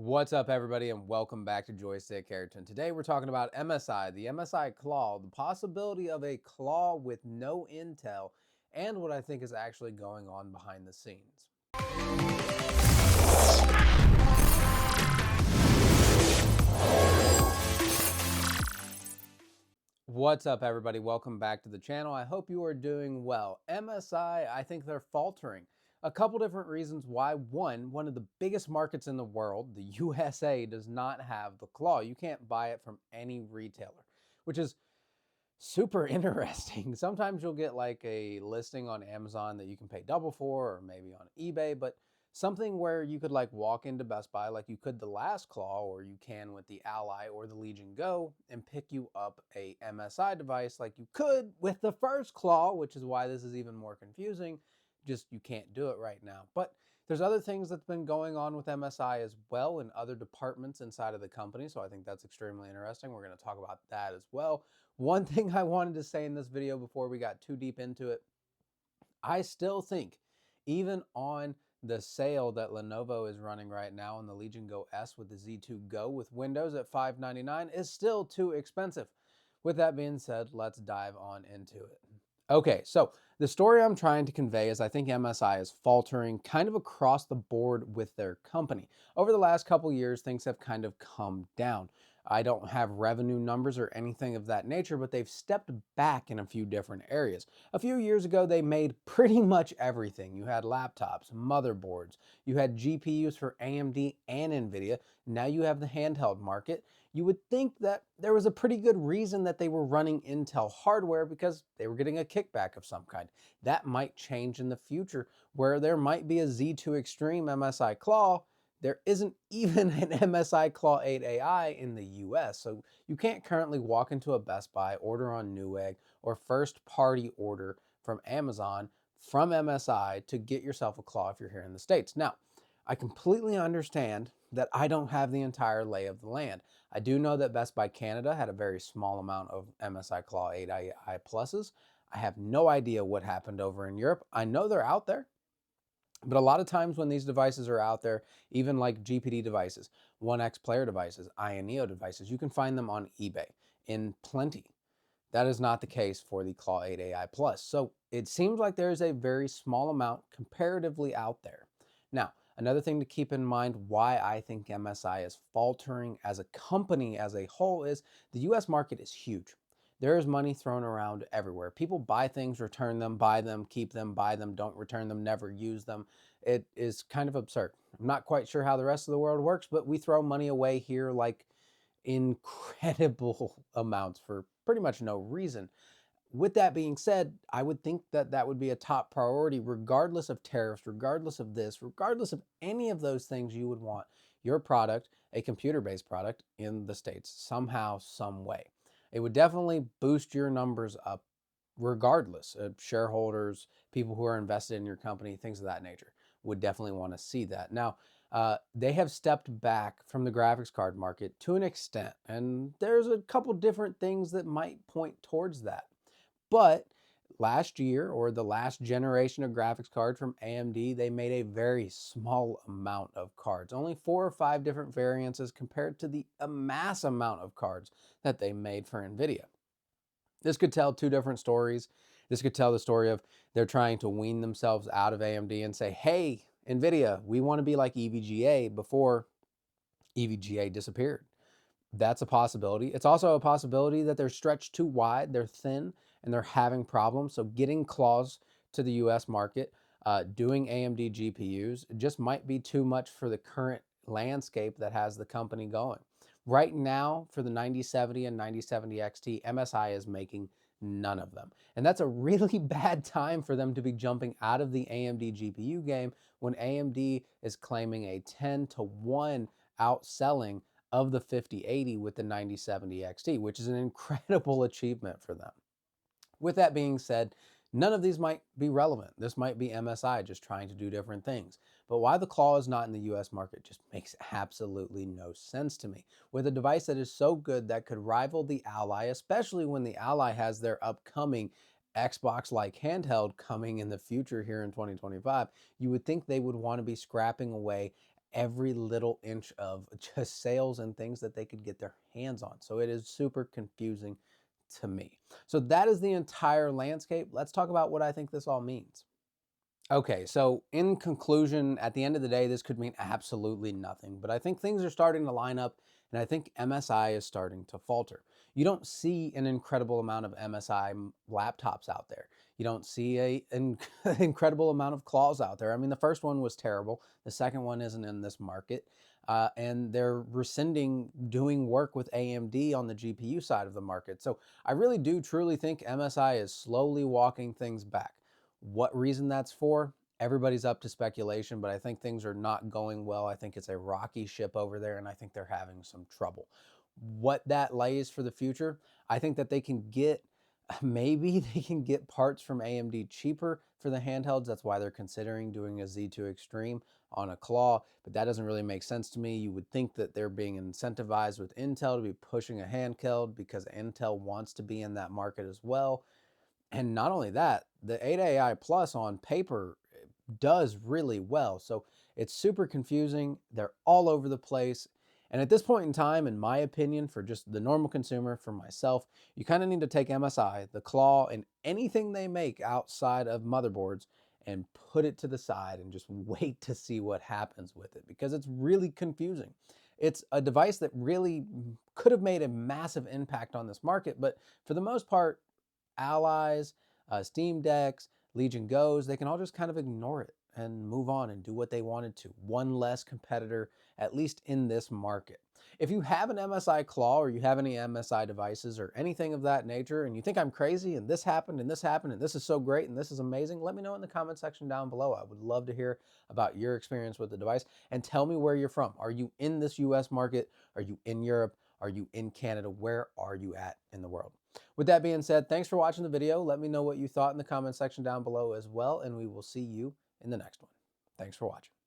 What's up, everybody, and welcome back to Joystick Ayrton. Today we're talking about MSI, the MSI Claw, the possibility of a Claw with no intel, and what I think is actually going on behind the scenes. What's up, everybody? Welcome back to the channel. I hope you are doing well. MSI, I think they're faltering. A couple different reasons why. One of the biggest markets in the world, the USA, does not have the Claw. You can't buy it from any retailer, which is super interesting. Sometimes you'll get like a listing on Amazon that you can pay double for, or maybe on eBay, but something where you could like walk into Best Buy like you could the last Claw, or you can with the Ally or the Legion Go, and pick you up a MSI device like you could with the first Claw, which is why this is even more confusing. Just you can't do it right now. But there's other things that's been going on with MSI as well in other departments inside of the company. So I think that's extremely interesting. We're going to talk about that as well. One thing I wanted to say in this video before we got too deep into it, I still think even on the sale that Lenovo is running right now on the Legion Go S with the Z2 Go with Windows at $599 is still too expensive. With that being said, let's dive on into it. Okay, so the story I'm trying to convey is I think MSI is faltering kind of across the board with their company. Over the last couple years, things have kind of come down. I don't have revenue numbers or anything of that nature, but they've stepped back in a few different areas. A few years ago, they made pretty much everything. You had laptops, motherboards, you had GPUs for AMD and NVIDIA. Now you have the handheld market. You would think that there was a pretty good reason that they were running Intel hardware because they were getting a kickback of some kind. That might change in the future where there might be a Z2 Extreme MSI Claw. There isn't even an MSI Claw 8 AI in the US, so you can't currently walk into a Best Buy, order on Newegg, or first party order from Amazon from MSI to get yourself a Claw if you're here in the States. Now, I completely understand that I don't have the entire lay of the land. I do know that Best Buy Canada had a very small amount of MSI Claw 8 AI pluses. I have no idea what happened over in Europe. I know they're out there, but a lot of times when these devices are out there, even like GPD devices, 1X player devices, INEO devices, you can find them on eBay in plenty. That is not the case for the Claw 8 AI Plus. So it seems like there is a very small amount comparatively out there. Now, another thing to keep in mind why I think MSI is faltering as a company as a whole is the US market is huge. There is money thrown around everywhere. People buy things, return them, buy them, keep them, buy them, don't return them, never use them. It is kind of absurd. I'm not quite sure how the rest of the world works, but we throw money away here like incredible amounts for pretty much no reason. With that being said, I would think that that would be a top priority, regardless of tariffs, regardless of this, regardless of any of those things. You would want your product, a computer-based product, in the States somehow, some way. It would definitely boost your numbers up regardless. Shareholders, people who are invested in your company, things of that nature would definitely want to see that. Now, they have stepped back from the graphics card market to an extent, and there's a couple different things that might point towards that. But last year, or the last generation of graphics cards from AMD, they made a very small amount of cards, only 4 or 5 different variants as compared to the mass amount of cards that they made for NVIDIA. This could tell two different stories. This could tell the story of they're trying to wean themselves out of AMD and say, hey, NVIDIA, we want to be like EVGA before EVGA disappeared. That's a possibility. It's also a possibility that they're stretched too wide, they're thin, and they're having problems. So getting claws to the US market, doing AMD GPUs just might be too much for the current landscape that has the company going. Right now, for the 9070 and 9070 XT, MSI is making none of them. And that's a really bad time for them to be jumping out of the AMD GPU game when AMD is claiming a 10-to-1 outselling of the 5080 with the 9070 XT, which is an incredible achievement for them. With that being said, none of these might be relevant. This might be MSI just trying to do different things. But why the Claw is not in the US market just makes absolutely no sense to me. With a device that is so good that could rival the Ally, especially when the Ally has their upcoming Xbox-like handheld coming in the future here in 2025, you would think they would want to be scrapping away every little inch of just sales and things that they could get their hands on. So it is super confusing to me. So that is the entire landscape. Let's talk about what I think this all means. Okay, so in conclusion, at the end of the day, this could mean absolutely nothing, but I think things are starting to line up, and I think MSI is starting to falter. You don't see an incredible amount of MSI laptops out there. You don't see an incredible amount of claws out there. I mean, the first one was terrible. The second one isn't in this market. And they're rescinding doing work with AMD on the GPU side of the market. So I really do truly think MSI is slowly walking things back. What reason that's for, everybody's up to speculation, but I think things are not going well. I think it's a rocky ship over there, and I think they're having some trouble. What that lays for the future, I think that they can get, maybe they can get parts from AMD cheaper for the handhelds. That's why they're considering doing a Z2 Extreme on a Claw, but that doesn't really make sense to me. You would think that they're being incentivized with Intel to be pushing a handheld because Intel wants to be in that market as well. And not only that, the ETA Plus on paper does really well. So it's super confusing. They're all over the place. And at this point in time, in my opinion, for just the normal consumer, for myself, you kind of need to take MSI, the Claw, and anything they make outside of motherboards and put it to the side and just wait to see what happens with it, because it's really confusing. It's a device that really could have made a massive impact on this market, but for the most part, Allies, Steam Decks, Legion Goes, they can all just kind of ignore it and move on and do what they wanted to. One less competitor, at least in this market. If you have an MSI Claw or you have any MSI devices or anything of that nature, and you think I'm crazy and this happened and this happened and this is so great and this is amazing, let me know in the comment section down below. I would love to hear about your experience with the device, and tell me where you're from. Are you in this US market? Are you in Europe? Are you in Canada? Where are you at in the world? With that being said, thanks for watching the video. Let me know what you thought in the comment section down below as well, and we will see you in the next one. Thanks for watching.